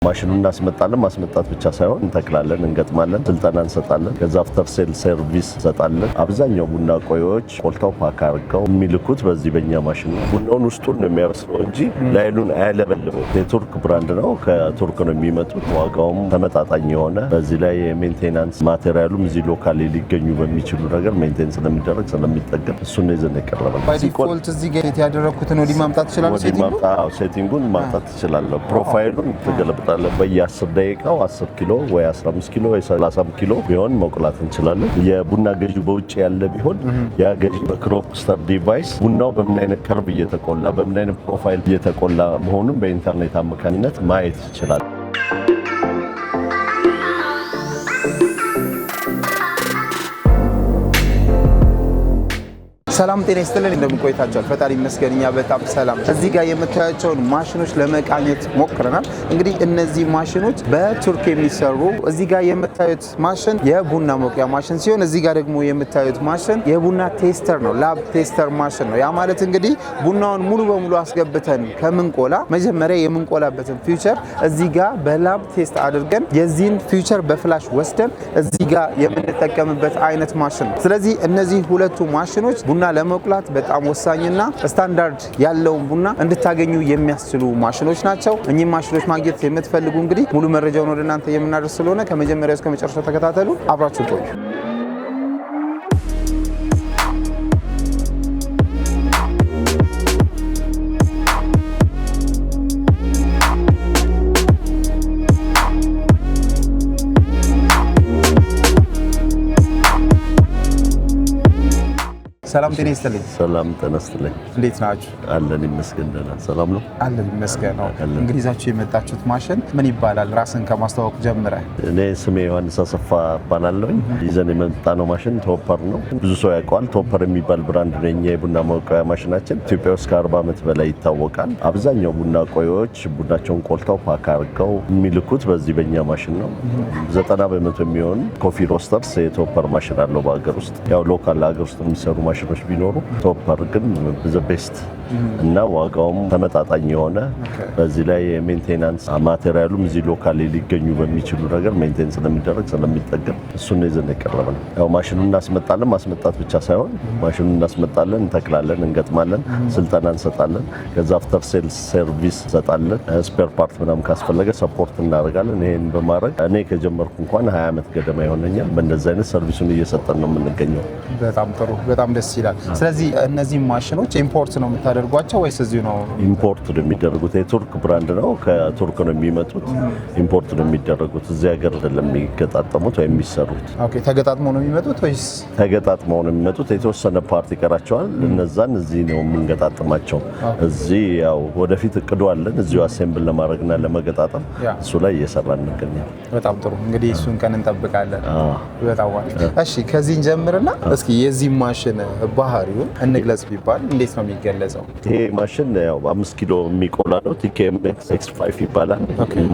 ማሽኑን እናስመጣለን። ማስመጣት ብቻ ሳይሆን እንተክላለን፣ እንገጥማለን፣ ስልጠና እንሰጣለን። ከዛ አፍተር ሴል ሰርቪስ እንሰጣለን። አብዛኛው ቡና ቆዮች ቆልተው ፓክ አድርገው የሚልኩት በዚህ በእኛ ማሽን ነው። ቡናውን ውስጡን ነው የሚያበስለው እንጂ ላይሉን አያለበልበው። የቱርክ ብራንድ ነው፣ ከቱርክ ነው የሚመጡት። ዋጋውም ተመጣጣኝ የሆነ በዚህ ላይ የሜንቴናንስ ማቴሪያሉም እዚህ ሎካል ሊገኙ በሚችሉ ነገር ሜንቴን ስለሚደረግ ስለሚጠገም እሱን ነው ይዘን የቀረበው። ባይ ዲፎልት እዚህ ጋር ያደረኩትን ወዲ ማምጣት ይችላል። ሴቲንጉን ማምጣት ይችላል። ፕሮፋይሉን ተገለብጣ በየ10 ደቂቃው 10 ኪሎ ወይ 15 ኪሎ ወይ 30 ኪሎ ቢሆን መቁላት እንችላለን። የቡና ገዢ በውጭ ያለ ቢሆን ያ ገዢ በክሮፕስተር ዲቫይስ ቡናው በምን አይነት ከርብ እየተቆላ በምን አይነት ፕሮፋይል እየተቆላ መሆኑን በኢንተርኔት አማካኝነት ማየት ይችላል። ሰላም ጤና ይስጥልን። እንደምን ቆይታችኋል? ፈጣሪ ይመስገን እኛ በጣም ሰላም። እዚህ ጋር የምታያቸውን ማሽኖች ለመቃኘት ሞክረናል። እንግዲህ እነዚህ ማሽኖች በቱርክ የሚሰሩ እዚህ ጋር የምታዩት ማሽን የቡና መቁያ ማሽን ሲሆን እዚህ ጋር ደግሞ የምታዩት ማሽን የቡና ቴስተር ነው፣ ላብ ቴስተር ማሽን ነው። ያ ማለት እንግዲህ ቡናውን ሙሉ በሙሉ አስገብተን ከምንቆላ መጀመሪያ የምንቆላበትን ፊውቸር እዚህ ጋር በላብ ቴስት አድርገን የዚህን ፊውቸር በፍላሽ ወስደን እዚህ ጋር የምንጠቀምበት አይነት ማሽን ነው። ስለዚህ እነዚህ ሁለቱ ማሽኖች ቡና ለመቁላት በጣም ወሳኝና ስታንዳርድ ያለውን ቡና እንድታገኙ የሚያስችሉ ማሽኖች ናቸው። እኚህ ማሽኖች ማግኘት የምትፈልጉ እንግዲህ ሙሉ መረጃውን ወደ እናንተ የምናደርስ ስለሆነ ከመጀመሪያው እስከ መጨረሻው ተከታተሉ፣ አብራችሁ ቆዩ። ሰላም ጤና ይስጥልኝ። ሰላም ጤና ይስጥልኝ። እንዴት ናችሁ? አለን ይመስገን። ደህና ሰላም ነው አለን ይመስገን ነው። እንግዲህ ይዛችሁ የመጣችሁት ማሽን ምን ይባላል? ራስን ከማስተዋወቅ ጀምረ። እኔ ስሜ ዮሐንስ አሰፋ እባላለሁ። ይዘን የመጣነው ማሽን ቶፐር ነው። ብዙ ሰው ያውቀዋል። ቶፐር የሚባል ብራንድ ነው የኛ የቡና መቆያ ማሽናችን። ኢትዮጵያ ውስጥ ከ40 ዓመት በላይ ይታወቃል። አብዛኛው ቡና ቆዮች ቡናቸውን ቆልተው ፓክ አድርገው የሚልኩት በዚህ በእኛ ማሽን ነው። 90% የሚሆን ኮፊ ሮስተርስ የቶፐር ማሽን አለው በሀገር ውስጥ። ያው ሎካል ሀገር ውስጥ የሚሰሩ ማሽኖች ቢኖሩ ቶፐር ግን ዘ ቤስት እና ዋጋውም ተመጣጣኝ የሆነ በዚህ ላይ የሜንቴናንስ ማቴሪያሉም እዚህ ሎካል ሊገኙ በሚችሉ ነገር ሜንቴን ስለሚደረግ ስለሚጠገም እሱን ነው ይዘን የቀረበው። ያው ማሽኑን እናስመጣለን። ማስመጣት ብቻ ሳይሆን ማሽኑን እናስመጣለን፣ እንተክላለን፣ እንገጥማለን፣ ስልጠና እንሰጣለን። ከዛ አፍተር ሴል ሰርቪስ እንሰጣለን። ስፔር ፓርት ምናምን ካስፈለገ ሰፖርት እናደርጋለን። ይሄን በማድረግ እኔ ከጀመርኩ እንኳን 20 ዓመት ገደማ ይሆነኛል። በእንደዚህ አይነት ሰርቪሱን እየሰጠን ነው የምንገኘው። በጣም ጥሩ፣ በጣም ደስ ይላል። ስለዚህ እነዚህ ማሽኖች ኢምፖርት ነው የምታደርጓቸው ወይስ እዚሁ ነው? ኢምፖርት ነው የሚደረጉት። የቱርክ ብራንድ ነው፣ ከቱርክ ነው የሚመጡት። ኢምፖርት ነው የሚደረጉት። እዚህ ሀገር አይደለም የሚገጣጠሙት ወይም የሚሰሩት። ኦኬ። ተገጣጥመው ነው የሚመጡት ወይስ? ተገጣጥመው ነው የሚመጡት። የተወሰነ ፓርት ይቀራቸዋል። እነዛን እዚህ ነው የምንገጣጥማቸው። እዚህ ያው ወደፊት እቅዱ አለን እዚሁ አሴምብል ለማድረግና ለመገጣጠም፣ እሱ ላይ እየሰራን እንገኛለን። በጣም ጥሩ። እንግዲህ እሱን ቀን እንጠብቃለን። በጣም እሺ። ከዚህ እንጀምርና እስኪ የዚህ ማሽን ባህሪውን እንግለጽ ቢባል እንዴት ነው የሚገለጸው? ይሄ ማሽን ያው 5 ኪሎ የሚቆላ ነው። TKMX X5 ይባላል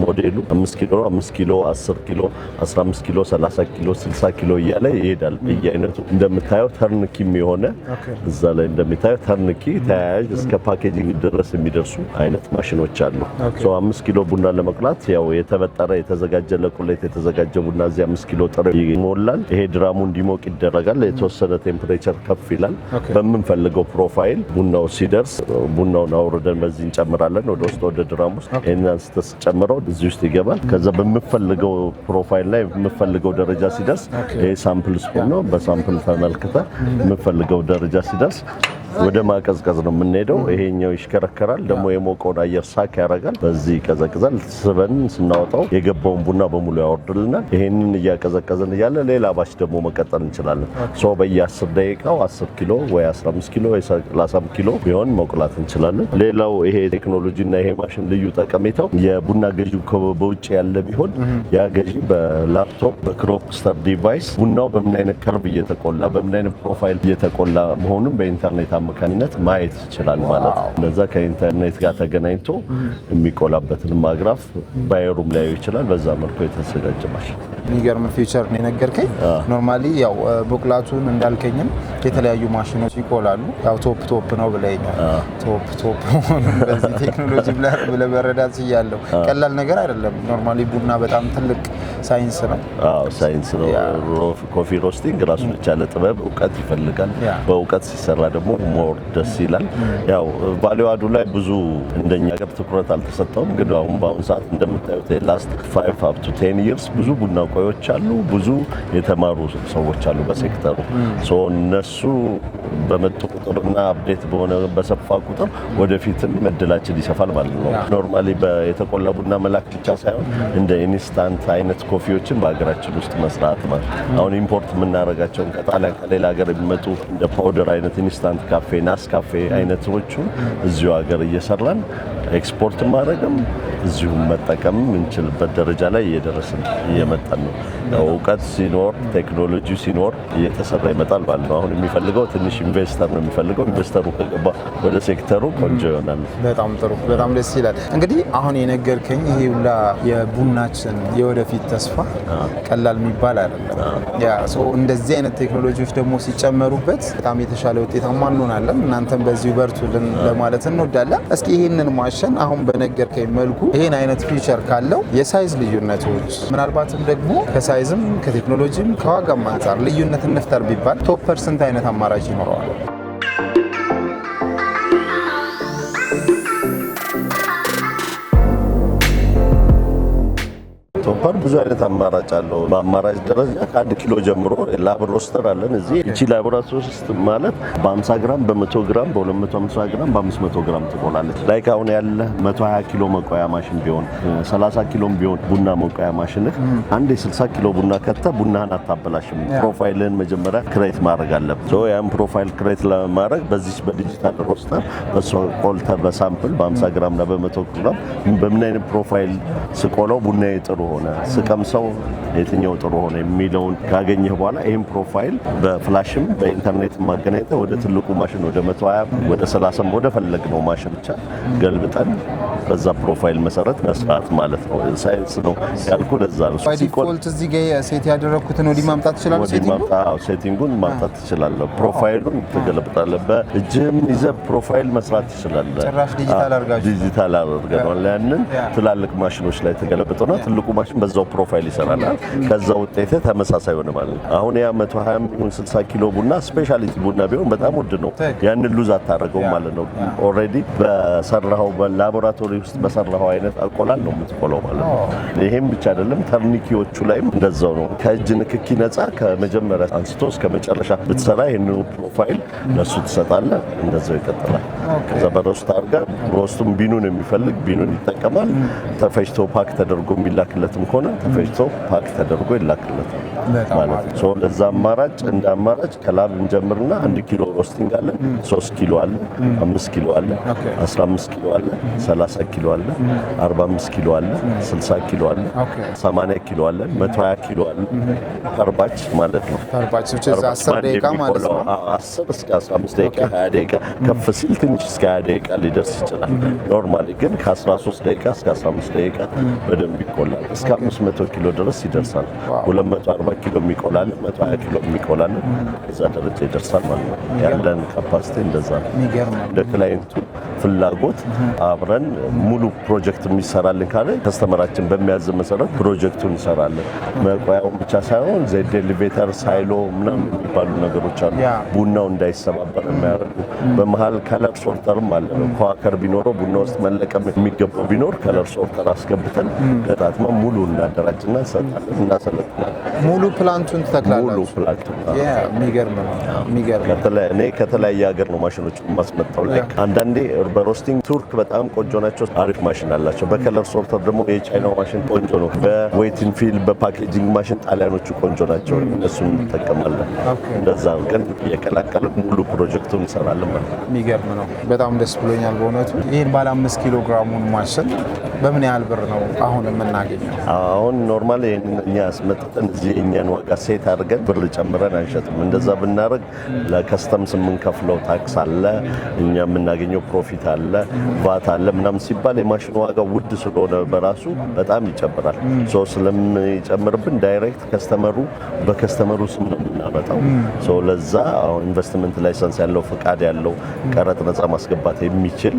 ሞዴሉ። 5 ኪሎ 5 ኪሎ 10 ኪሎ 15 ኪሎ 30 ኪሎ 60 ኪሎ እያለ ይሄዳል። በየአይነቱ እንደምታየው ተርንኪም የሆነ እዛ ላይ እንደምታየው ተርንኪ ተያያዥ እስከ ፓኬጂንግ ድረስ የሚደርሱ አይነት ማሽኖች አሉ። 5 ኪሎ ቡና ለመቁላት ያው የተበጠረ የተዘጋጀ ለቁሌት የተዘጋጀ ቡና እዚህ 5 ኪሎ ጥሬ ይሞላል። ይሄ ድራሙ እንዲሞቅ ይደረጋል። የተወሰነ ቴምፕሬቸር ከፍ ይላል። በምንፈልገው ፕሮፋይል ቡናው ሲደርስ ቡናውን አውርደን በዚህ እንጨምራለን ወደ ውስጥ ወደ ድራም ውስጥ። ይሄንን አንስተስ ጨምረው እዚህ ውስጥ ይገባል። ከዛ በምንፈልገው ፕሮፋይል ላይ የምንፈልገው ደረጃ ሲደርስ ይሄ ሳምፕል ስፑን ነው። በሳምፕል ተመልክተ የምንፈልገው ደረጃ ሲደርስ ወደ ማቀዝቀዝ ነው የምንሄደው። ይሄኛው ይሽከረከራል። ደግሞ የሞቀውን አየር ሳክ ያደርጋል። በዚህ ይቀዘቅዛል። ስበን ስናወጣው የገባውን ቡና በሙሉ ያወርድልናል። ይሄንን እያቀዘቀዝን እያለ ሌላ ባች ደግሞ መቀጠል እንችላለን። በየ10 ደቂቃው 10 ኪሎ ወይ 15 ኪሎ ወይ 30 ኪሎ ቢሆን መቁላት እንችላለን። ሌላው ይሄ ቴክኖሎጂና ይሄ ማሽን ልዩ ጠቀሜታው የቡና ገዢው በውጭ ያለ ቢሆን ያ ገዢ በላፕቶፕ በክሮፕስተር ዲቫይስ ቡናው በምን አይነት ከርብ እየተቆላ በምን አይነት ፕሮፋይል እየተቆላ መሆኑን በኢንተርኔት አማካኝነት ማየት ይችላል ማለት ነው። እንደዛ ከኢንተርኔት ጋር ተገናኝቶ የሚቆላበትን ማግራፍ ባየሩም ላይ ይችላል። በዛ መልኩ የተዘጋጀ ማሽን የሚገርም ፊቸር ነው የነገርከኝ። ኖርማሊ ያው ቡቅላቱን እንዳልከኝም የተለያዩ ማሽኖች ይቆላሉ። ያው ቶፕ ነው ብለኛል። ቶፕ በዚህ ቴክኖሎጂ ብለህ መረዳት ይያለው ቀላል ነገር አይደለም። ኖርማሊ ቡና በጣም ትልቅ ሳይንስ ነው። ሳይንስ ነው። ኮፊ ሮስቲንግ ራሱን የቻለ ጥበብ እውቀት ይፈልጋል። በእውቀት ሲሰራ ደግሞ ሞር ደስ ይላል። ያው ቫልዩ አዱ ላይ ብዙ እንደኛ ሀገር ትኩረት አልተሰጠውም። ግን አሁን በአሁኑ ሰዓት እንደምታዩት ላስት 5 up to 10 years ብዙ ቡና ቆዮች አሉ፣ ብዙ የተማሩ ሰዎች አሉ በሴክተሩ። እነሱ በመጡ ቁጥርና አፕዴት በሆነ በሰፋ ቁጥር ወደፊትም እድላችን ይሰፋል ማለት ነው። ኖርማሊ የተቆላ ቡና መላክ ብቻ ሳይሆን እንደ ኢንስታንት አይነት ኮፊዎችን በሀገራችን ውስጥ መስራት ማለት አሁን ኢምፖርት የምናደርጋቸውን ከጣሊያን ከሌላ ሀገር የሚመጡ እንደ ፓውደር አይነት ኢንስታንት ካፌ፣ ናስ ካፌ አይነቶቹ እዚሁ ሀገር እየሰራን ኤክስፖርት ማድረግም እዚሁ መጠቀም የምንችልበት ደረጃ ላይ እየመጣን ነው። እውቀት ሲኖር ቴክኖሎጂ ሲኖር እየተሰራ ይመጣል ማለት ነው። አሁን የሚፈልገው ትንሽ ኢንቨስተር ነው የሚፈልገው። ኢንቨስተሩ ከገባ ወደ ሴክተሩ ቆንጆ ይሆናል። በጣም ጥሩ፣ በጣም ደስ ይላል። እንግዲህ አሁን የነገርከኝ ይሄ ሁላ የቡናችን የወደፊት ተስፋ ቀላል የሚባል አይደለም። እንደዚህ አይነት ቴክኖሎጂዎች ደግሞ ሲጨመሩበት በጣም የተሻለ ውጤታማ እንሆናለን። እናንተም በዚሁ በርቱልን ለማለት እንወዳለን። እስኪ ይህንን ማሽን አሁን በነገርከኝ መልኩ ይህን አይነት ፊቸር ካለው የሳይዝ ልዩነቶች ምናልባትም ደግሞ ከሳይዝም ከቴክኖሎጂም ከዋጋም አንጻር ልዩነት እንፍጠር ቢባል ቶፕ ፐርሰንት አይነት አማራጭ ይኖረዋል? ቶፐር ብዙ አይነት አማራጭ አለው። በአማራጭ ደረጃ ከ1 ኪሎ ጀምሮ ላብ ሮስተር አለን እዚህ። እቺ ላቦራቶሪ ውስጥ ማለት በ50 ግራም፣ በ100 ግራም፣ በ250 ግራም፣ በ500 ግራም ትቆላለች። ላይክ አሁን ያለ 120 ኪሎ መቆያ ማሽን ቢሆን 30 ኪሎም ቢሆን ቡና መቆያ ማሽንህ አንድ 60 ኪሎ ቡና ከተህ ቡናህን አታበላሽም። ፕሮፋይልን መጀመሪያ ክሬት ማድረግ አለብህ። ያን ፕሮፋይል ክሬት ለማድረግ በዚህ በዲጂታል ሮስተር በሷ ቆልተህ በሳምፕል በ50 ግራም እና በ100 ግራም በምን አይነት ፕሮፋይል ስቆለው ቡና ጥሩ ሆነ ስቀምሰው የትኛው ጥሩ ሆነ የሚለውን ካገኘህ በኋላ ይሄን ፕሮፋይል በፍላሽም በኢንተርኔት ማገናኘት ወደ ትልቁ ማሽን ወደ 120 ወደ 30 ወደ ፈለግነው ማሽን ብቻ ገልብጠን በዛ ፕሮፋይል መሰረት መስራት ማለት ነው። ሳይንስ ነው ያልኩ ለዛ ነው። ዲፎልት እዚህ ጋር ሴት ያደረኩትን ወዲ ማምጣት ይችላል። ሴቲንጉን ማምጣት ትችላለህ። ፕሮፋይሉን ትገልብጣለህ። በእጅህም ይዘህ ፕሮፋይል መስራት ትችላለህ። ጭራሽ ዲጂታል አድርጋችሁ ዲጂታል አድርገናል። ያንን ትላልቅ ማሽኖች ላይ ተገለብጠውና ትልቁ ማሽን በዛው ፕሮፋይል ይሰራል። ከዛ ውጤት ተመሳሳይ ሆነ ማለት ነው። አሁን ያ 120 60 ኪሎ ቡና ስፔሻሊቲ ቡና ቢሆን በጣም ውድ ነው። ያንን ሉዝ አታደርገው ማለት ነው። ኦልሬዲ በሰራው በላቦራቶሪ ውስጥ በሰራው አይነት አቆላል ነው የምትቆለው ማለት ነው። ይሄም ብቻ አይደለም፣ ተርኒኪዎቹ ላይም እንደዛው ነው። ከእጅ ንክኪ ነፃ ከመጀመሪያ አንስቶ እስከ መጨረሻ ብትሰራ ይሄንን ፕሮፋይል ለሱ ትሰጣለህ። እንደዛው ይቀጥላል። ከዛ በሮስት አድርገህ ሮስቱም ቢኑን የሚፈልግ ቢኑን ይጠቀማል። ተፈጭቶ ፓክ ተደርጎ የሚላክለትም ከሆነ ተፈጭቶ ፓክ ተደርጎ ይላክለታል ማለት ነው። ለዛ አማራጭ እንደ አማራጭ ከላብ እንጀምርና 1 ኪሎ ሮስቲንግ አለ፣ 3 ኪሎ አለ፣ 5 ኪሎ አለ፣ 15 ኪሎ አለ፣ 30 ኪሎ አለ፣ 45 ኪሎ አለ፣ 60 ኪሎ አለ፣ 80 ኪሎ አለ፣ 120 ኪሎ አለ። ፐርባች ማለት ነው። ፐርባች 10 ደቂቃ ማለት ነው። 10 እስከ 15 ደቂቃ 20 ደቂቃ ከፍ ሲል ትንሽ እስከ 20 ደቂቃ ሊደርስ ይችላል። ኖርማሊ ግን ከ13 ደቂቃ እስከ 15 ደቂቃ በደንብ ይቆላል። እስከ 500 ኪሎ ድረስ ይደርሳል። 240 ኪሎ የሚቆላል፣ 120 ኪሎ የሚቆላል። እዛ ደረጃ ይደርሳል ማለት ነው። ያለን ካፓሲቲ እንደዛ ነው። እንደ ክላይንቱ ፍላጎት አብረን ሙሉ ፕሮጀክት የሚሰራልን ካለ ከስተመራችን በሚያዝ መሰረት ፕሮጀክቱን እንሰራለን። መቆያውን ብቻ ሳይሆን ዘይት ኤሌቬተር፣ ሳይሎ ምናምን የሚባሉ ነገሮች አሉ። ቡናው እንዳይሰባበር የሚያደርጉ በመሀል ከለር ሶርተርም አለ። ከዋከር ቢኖረው ቡና ውስጥ መለቀም የሚገባው ቢኖር ከለር ሶርተር አስገብተን ገጣጥመን ሙሉ እናደራጅና እንሰጣለን፣ እናሰለጥናለን። ሙሉ ፕላንቱን ትተክላላችሁ? ሙሉ ፕላንቱን። የሚገርም ነው። እኔ ከተለያየ ሀገር ነው ማሽኖች ማስመጣው። አንዳንዴ በሮስቲንግ ቱርክ በጣም ቆንጆ ናቸው፣ አሪፍ ማሽን አላቸው። በከለር ሶርተር ደግሞ የቻይናው ማሽን ቆንጆ ነው። በዌይቲንግ ፊል በፓኬጂንግ ማሽን ጣሊያኖቹ ቆንጆ ናቸው። እነሱን እንጠቀማለን። እንደዛ ግን የቀላቀለ ሙሉ ፕሮጀክቱን እንሰራለን ማለት ነው። የሚገርም ነው። በጣም ደስ ብሎኛል በእውነቱ። ይህን ባለ 5 ኪሎ ግራሙን ማሽን በምን ያህል ብር ነው አሁን የምናገኘው? አሁን ኖርማል እኛ አስመጥተን እዚህ የእኛን ዋጋ ሴት አድርገን ብር ጨምረን አንሸጥም። እንደዛ ብናደርግ ለከስተምስ የምንከፍለው ታክስ አለ፣ እኛ የምናገኘው ፕሮፊት አለ፣ ቫት አለ ምናምን ሲባል የማሽኑ ዋጋ ውድ ስለሆነ በራሱ በጣም ይጨምራል። ሶ ስለሚጨምርብን ዳይሬክት ከስተመሩ በከስተመሩ ስም ነው የምናመጣው። ሶ ለዛ አሁን ኢንቨስትመንት ላይሰንስ ያለው ፍቃድ ያለው ቀረጥ ነፃ ማስገባት የሚችል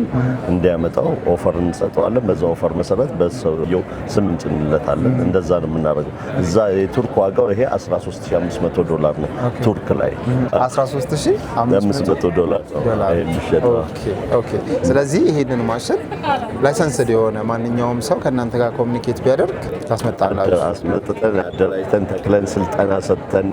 እንዲያመጣው ኦፈር እንሰጠዋለን። በዛ ኦፈር መሰረት በሰውየው ስም እንጭንለታለን። እንደዛ ነው የምናደርገው። እዛ የቱርክ ዋጋው ይሄ $13500 ነው። ቱርክ ላይ $13500 ነው የሚሸጠው። ኦኬ። ስለዚህ ይሄንን ማሽን ላይሰንስድ የሆነ ማንኛውም ሰው ከእናንተ ጋር ኮሚኒኬት ቢያደርግ ታስመጣላችሁ? አስመጥተን አደራጅተን ተክለን ስልጠና ሰጥተን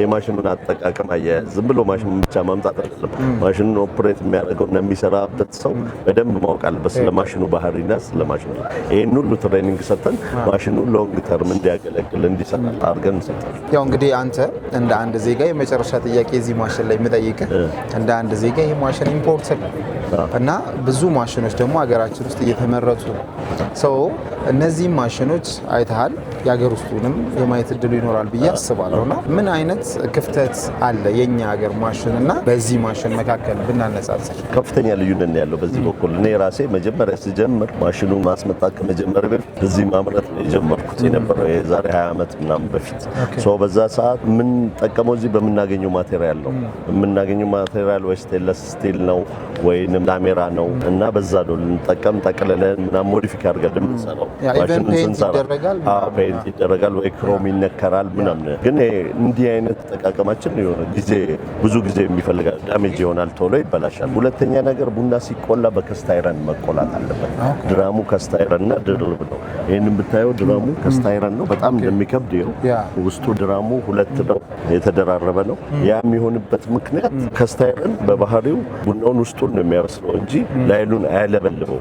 የማሽኑን አጠቃቀም አያያዝ ዝም ብሎ ማሽን ብቻ ማምጣት አይደለም። ማሽኑን ኦፕሬት የሚያደርገውና የሚሰራበት ሰው በደንብ ማወቅ አለበት ስለ ማሽኑ ባህሪና ስለ ማሽኑ። ይሄን ሁሉ ትሬኒንግ ሰጥተን ማሽኑ ሎንግ ተርም እንዲያገለግል እንዲሰራ አድርገን እንሰጣለን። ያው እንግዲህ አንተ እንደ አንድ ዜጋ የመጨረሻ ጥያቄ እዚህ ማሽን ላይ የምጠይቅህ እንደ አንድ ዜጋ ይሄ ማሽን ኢምፖርት ነው እና ብዙ ማሽኖች ደግሞ ሀገራችን ውስጥ እየተመረቱ ነው። ሰው እነዚህ ማሽኖች አይተሃል፣ የሀገር ውስጡንም የማየት እድሉ ይኖራል ብዬ አስባለሁ። እና ምን አይነት ክፍተት አለ የኛ ሀገር ማሽን እና በዚህ ማሽን መካከል ብናነጻጽር? ከፍተኛ ልዩነት ያለው በዚህ በኩል እኔ ራሴ መጀመሪያ ስጀምር ማሽኑ ማስመጣት ከመጀመር በፊት እዚህ ማምረት ነው የጀመርኩት የነበረው የዛሬ 20 ዓመት ምናምን በፊት። በዛ ሰዓት የምንጠቀመው እዚህ በምናገኘው ማቴሪያል ነው። የምናገኘው ማቴሪያል ወይ ስቴንለስ ስቲል ነው ወይንም ላሜራ ነው እና በዛ ነው ልንጠቀም ጠቅልለን ምናምን ሞዲፊክ አድርገን የምንሰራው። ማሽኑን ስንሰራ ፔንት ይደረጋል ወይ ክሮም ይነከራል ምናምን። ግን እንዲህ አይነት ጠቃቀማችን የሆነ ጊዜ ብዙ ጊዜ የሚፈልጋል፣ ዳሜጅ ይሆናል፣ ቶሎ ይበላሻል። ሁለተኛ ነገር ቡና ሲቆላ በከስታይረን መቆላት አለበት። ድራሙ ከስታይረንና ድርብ ነው። ይህንን ብታየው ድራሙ ከስታይረን ነው፣ በጣም እንደሚከብድ ይኸው ውስጡ ድራሙ ሁለት ነው፣ የተደራረበ ነው። ያ የሚሆንበት ምክንያት ከስታይረን በባህሪው ቡናውን ውስጡን ነው የሚያበስለው እንጂ ላይሉን አያለበልበው።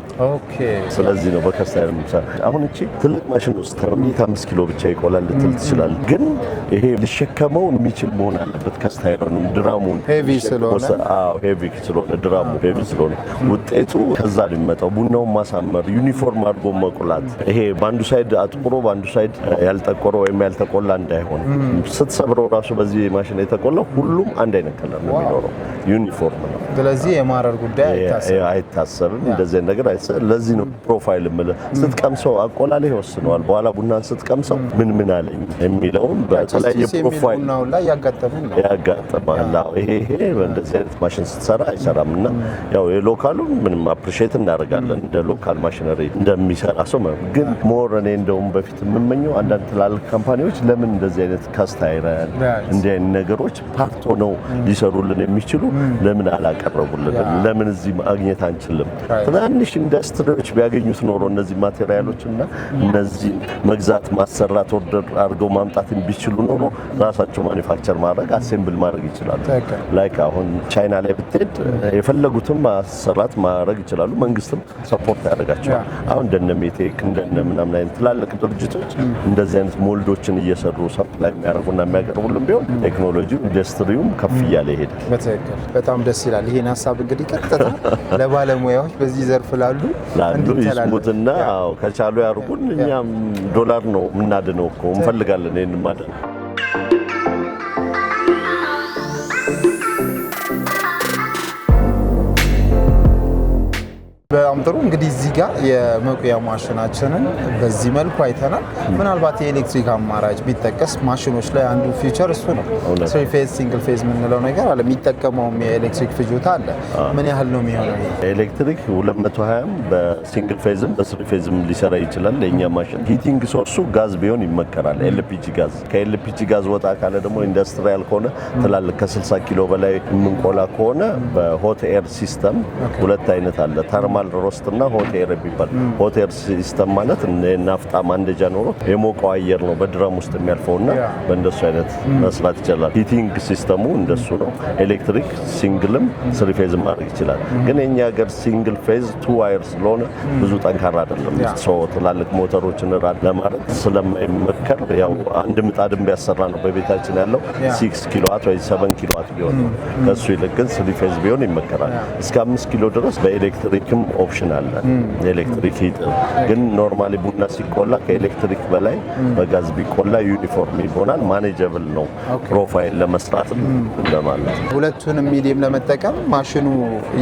ስለዚህ ነው በከስታይረን የሚሰራ። አሁን እቺ ትልቅ ማሽን ውስጥ 5 ኪሎ ብቻ ይቆላል ልትል ትችላል። ግን ይሄ ሊሸከመው የሚችል መሆን አለበት። ከስታይረኑ ድራሙን ሄቪ ስለሆነ ድራሙ ሄቪ ስለሆነ ውጤቱ ከዛ ሊመጣው ቡናውን ማሳመር፣ ዩኒፎርም አድርጎ መቁላት። ይሄ በአንዱ ሳይድ አጥቁሮ በአንዱ ሳይድ ያልጠቆረ ወይም ያልተቆላ እንዳይሆን ስትሰብረው ራሱ በዚህ ማሽን የተቆላው ሁሉም አንድ አይነት ከለር ነው የሚኖረው፣ ዩኒፎርም ነው። ስለዚህ የማረር ጉዳይ አይታሰብም። እንደዚህ ነገር ለዚህ ነው ፕሮፋይል የምልህ ስትቀምሰው አቆላል ይወስነዋል። በኋላ ቡናን ስትቀምሰው ምን አለኝ የሚለውን በተለያየ ፕሮፋይል ላይ ያጋጠማል። ይሄ እንደዚህ አይነት ማሽን ስትሰራ አይሰራም እና ያው የሎካሉን ምንም አፕሪሼት እናደርጋለን እንደ ሎካል ማሽነሪ እንደሚሰራ ሰው። ግን ሞር እኔ እንደውም በፊት የምመኘው አንዳንድ ትላልቅ ካምፓኒዎች ለምን እንደዚህ አይነት ካስታይረን እንዲህ አይነት ነገሮች ፓርቶ ነው ሊሰሩልን የሚችሉ ለምን አላቀረቡልን? ለምን እዚህ ማግኘት አንችልም? ትናንሽ ኢንዱስትሪዎች ቢያገኙት ኖሮ እነዚህ ማቴሪያሎች እና እነዚህ መግዛት ማሰራት ኦርደር አድርገው ማምጣት ቢችሉ ኖሮ ራሳቸው ማኒፋክቸር ማድረግ አሴምብል ማድረግ ይችላሉ። ላይክ አሁን ቻይና ላይ ብትሄድ የፈለጉትን ማሰራት ማድረግ ይችላሉ። መንግስትም ሰፖርት ያደርጋቸዋል። አሁን እንደነ ሜቴክ እንደነ ምናምን አይነት ትላልቅ ድርጅቶች እንደዚህ አይነት ሞልዶችን እየሰሩ ሰፕላይ የሚያደርጉና የሚያቀርቡልን ቢሆን ቴክኖሎጂው ኢንዱስትሪውም ከፍ እያለ ይሄዳል። በትክክል በጣም ደስ ይላል። ይሄን ሀሳብ እንግዲህ ቀጥታ ለባለሙያዎች በዚህ ዘርፍ ላሉ ይስሙትና ከቻሉ ያርጉን። እኛም ዶላር ነው የምናድነው እኮ እንፈልጋለን ይሄን ማድረግ። በጣም ጥሩ። እንግዲህ እዚህ ጋር የመቁያ ማሽናችንን በዚህ መልኩ አይተናል። ምናልባት የኤሌክትሪክ አማራጭ ቢጠቀስ ማሽኖች ላይ አንዱ ፊቸር እሱ ነው። ስሪ ፌዝ ሲንግል ፌዝ የምንለው ነገር አለ። የሚጠቀመውም የኤሌክትሪክ ፍጆታ አለ። ምን ያህል ነው የሚሆነው? ኤሌክትሪክ 220 በሲንግል ፌዝም በስሪ ፌዝም ሊሰራ ይችላል። ለእኛ ማሽን ሂቲንግ ሶርሱ ጋዝ ቢሆን ይመከራል። ኤልፒጂ ጋዝ። ከኤልፒጂ ጋዝ ወጣ ካለ ደግሞ ኢንዱስትሪያል ከሆነ ትላልቅ ከ60 ኪሎ በላይ የምንቆላ ከሆነ በሆት ኤር ሲስተም ሁለት አይነት አለ። ተርማ ኖርማል ሮስት እና ሆት ኤር የሚባል ሆት ኤር ሲስተም ማለት ናፍጣ ማንደጃ ኖሮ የሞቀው አየር ነው በድራም ውስጥ የሚያልፈውና በእንደሱ አይነት መስራት ይችላል። ሂቲንግ ሲስተሙ እንደሱ ነው። ኤሌክትሪክ ሲንግልም ስሪ ፌዝ ማድረግ ይችላል። ግን የኛ ሀገር ሲንግል ፌዝ 2 ዋየር ስለሆነ ብዙ ጠንካራ አይደለም። ሰው ትላልቅ ሞተሮችን ራድ ለማድረግ ስለማይመከር ያው አንድ ምጣድም ቢያሰራ ነው በቤታችን ያለው 6 ኪሎዋት ወይ 7 ኪሎዋት ቢሆን ከሱ ይልቅ ግን ስሪ ፌዝ ቢሆን ይመከራል። እስከ 5 ኪሎ ድረስ በኤሌክትሪክም ኦፕሽን አለ። ኤሌክትሪክ ሂት ግን ኖርማሊ ቡና ሲቆላ ከኤሌክትሪክ በላይ በጋዝ ቢቆላ ዩኒፎርም ይሆናል። ማኔጀብል ነው ፕሮፋይል ለመስራት እንደማለት። ሁለቱንም ሚዲየም ለመጠቀም ማሽኑ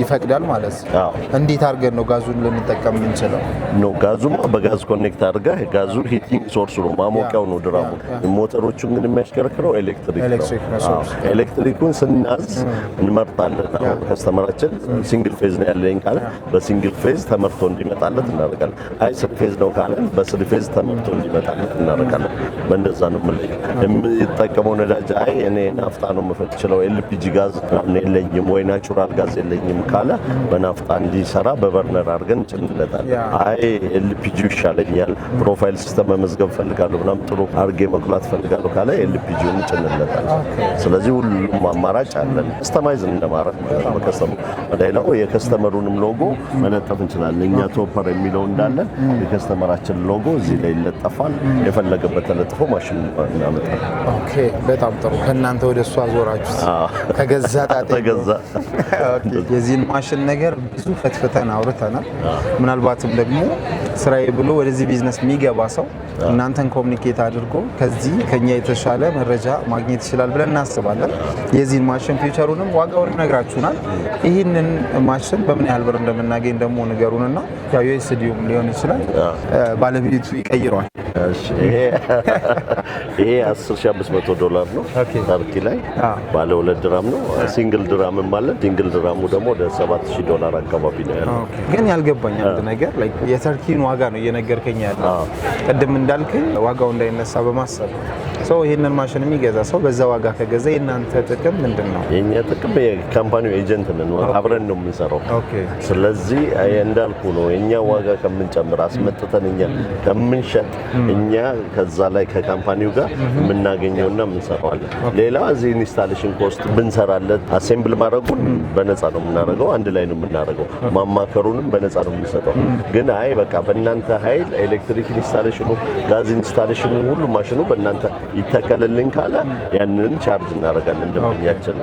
ይፈቅዳል ማለት ነው። እንዴት አድርገን ነው ጋዙን ልንጠቀም የምንችለው? ነው ጋዙማ በጋዝ ኮኔክት አድርገህ ጋዙ ሂቲንግ ሶርስ ነው ማሞቂያው ነው ድራሙ። ሞተሮቹን ግን የሚያሽከረክረው ኤሌክትሪክ ነው። ኤሌክትሪኩን ስናዝ እንመርጣለን። አሁን ከስተመራችን ሲንግል ፌዝ ነው ያለኝ ካለ በሲንግል ፌዝ ተመርቶ እንዲመጣለት እናደርጋለን። አይ ስሪ ፌዝ ነው ካለ በስሪ ፌዝ ተመርቶ እንዲመጣለት እናደርጋለን። በእንደዛ ነው የምንጠቀመው ነዳጅ። አይ እኔ ናፍጣ ነው የምፈትችለው ኤልፒጂ ጋዝ የለኝም ወይ ናቹራል ጋዝ የለኝም ካለ በናፍጣ እንዲሰራ በበርነር አድርገን እንጭንለታለን። አይ ኤልፒጂ ይሻለኛል ፕሮፋይል ሲስተም መመዝገብ ፈልጋለሁ ምናምን ጥሩ አድርጌ መኩላት ፈልጋለሁ ካለ ኤልፒጂውን እንጭንለታለን። ስለዚህ ሁሉም አማራጭ አለን። ከስተማይዝ እንደማድረግ ከስተመሩ ሌላው የከስተመሩንም ሎጎ መለጠፍ እንችላለን። እኛ ቶፐር የሚለው እንዳለ የከስተመራችን ሎጎ እዚህ ላይ ይለጠፋል። የፈለገበት ተለጥፎ ማሽን እናመጣለን። ኦኬ በጣም ጥሩ። ከእናንተ ወደ እሱ አዞራችሁ ከገዛ ተገዛ። የዚህን ማሽን ነገር ብዙ ፈትፈተን አውርተናል። ምናልባትም ደግሞ ስራዬ ብሎ ወደዚህ ቢዝነስ የሚገባ ሰው እናንተን ኮሚኒኬት አድርጎ ከዚህ ከኛ የተሻለ መረጃ ማግኘት ይችላል ብለን እናስባለን። የዚህን ማሽን ፊውቸሩንም ዋጋውን ነግራችሁናል። ይህንን ማሽን በምን ያህል ብር እንደምናገኝ ደግሞ ንገሩንና ያው ዩኤስዲውም ሊሆን ይችላል ባለቤቱ ይቀይረዋል። ይሄ $10,500 ነው። ተርኪ ላይ ባለ 2 ድራም ነው። ሲንግል ድራም ማለት ሲንግል ድራሙ ደግሞ ወደ $7,000 አካባቢ ነው ያለው። ግን ያልገባኝ አንድ ነገር የተርኪን ዋጋ ነው እየነገርከኝ ያለው። ቅድም እንዳልከኝ ዋጋው እንዳይነሳ በማሰብ ሰው ይሄንን ማሽን የሚገዛ ሰው በዛ ዋጋ ከገዛ የእናንተ ጥቅም ምንድነው? የኛ ጥቅም የካምፓኒው ኤጀንት ነን፣ አብረን ነው የምንሰራው። ስለዚህ እንዳልኩ ነው የኛ ዋጋ ከምንጨምር አስመጥተን እኛ ከምንሸጥ እኛ ከዛ ላይ ከካምፓኒው ጋር የምናገኘውና የምንሰራዋለን። ሌላ እዚህ ኢንስታሌሽን ኮስት ብንሰራለት አሴምብል ማድረጉን በነፃ ነው የምናደርገው፣ አንድ ላይ ነው የምናደርገው። ማማከሩንም በነፃ ነው የምንሰጠው። ግን አይ በቃ በእናንተ ኃይል ኤሌክትሪክ ኢንስታሌሽኑ፣ ጋዝ ኢንስታሌሽኑ ሁሉ ማሽኑ በእናንተ ይተከልልኝ ካለ ያንን ቻርጅ እናደርጋለን እንደምኛችን።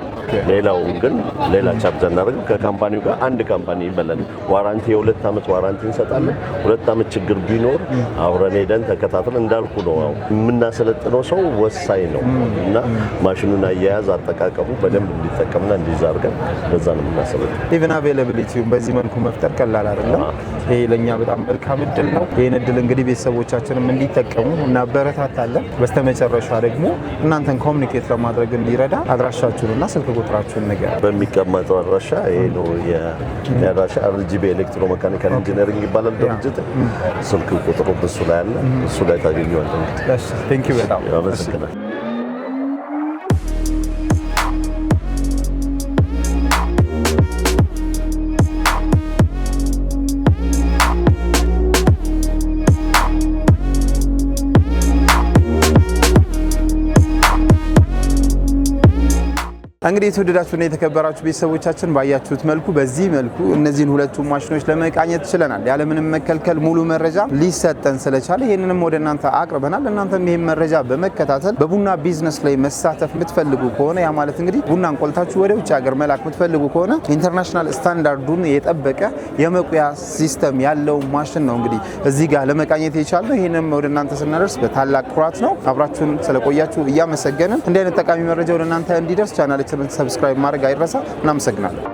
ሌላው ግን ሌላ ቻርጅ እናደርጋለን። ከካምፓኒው ጋር አንድ ካምፓኒ ይበላል። ዋራንቲ የ2 ዓመት ዋራንቲ እንሰጣለን። 2 ዓመት ችግር ቢኖር አብረን ሄደን ተከታትለን እንዳልኩ ነው የምናሰለጥነው። ሰው ወሳኝ ነው እና ማሽኑን አያያዝ አጠቃቀሙ በደንብ እንዲጠቀምና እንዲይዝ አድርገን በዛ ነው የምናሰለጥነው። ኢቭን አቬይላቢሊቲውን በዚህ መልኩ መፍጠር ቀላል አይደለም። ይሄ ለኛ በጣም መልካም እድል ነው። ይሄን እድል እንግዲህ ቤተሰቦቻችንም እንዲጠቀሙ እናበረታታለን። በስተመጨረሻ ደግሞ እናንተን ኮሚኒኬት ለማድረግ እንዲረዳ አድራሻችሁንና ስልክ ቁጥራችሁን ነገር በሚቀመጠው አድራሻ ይሄ ነው የአድራሻ RGB ኤሌክትሮ ሜካኒካል ኢንጂነሪንግ ይባላል ድርጅት። ስልክ ቁጥሩ እሱ ላይ አለ፣ እሱ ላይ ታገኙዋለን። እሺ ቴንክ ዩ በጣም አመሰግናለሁ። እንግዲህ የተወደዳችሁና የተከበራችሁ ቤተሰቦቻችን ባያችሁት መልኩ በዚህ መልኩ እነዚህን ሁለቱም ማሽኖች ለመቃኘት ችለናል። ያለምንም መከልከል ሙሉ መረጃ ሊሰጠን ስለቻለ ይሄንንም ወደ እናንተ አቅርበናል። እናንተም ይሄን መረጃ በመከታተል በቡና ቢዝነስ ላይ መሳተፍ የምትፈልጉ ከሆነ ያ ማለት እንግዲህ ቡናን ቆልታችሁ ወደ ውጭ ሀገር መላክ የምትፈልጉ ከሆነ ኢንተርናሽናል ስታንዳርዱን የጠበቀ የመቁያ ሲስተም ያለው ማሽን ነው እንግዲህ እዚህ ጋር ለመቃኘት የቻልነው። ይሄንም ወደ እናንተ ስናደርስ በታላቅ ኩራት ነው። አብራችሁን ስለቆያችሁ እያመሰገንን እንዲህ አይነት ጠቃሚ መረጃ ወደ እናንተ እንዲደርስ ቻናላችንን ሰብስክራይብ ማድረግ አይረሳ። እናመሰግናለን።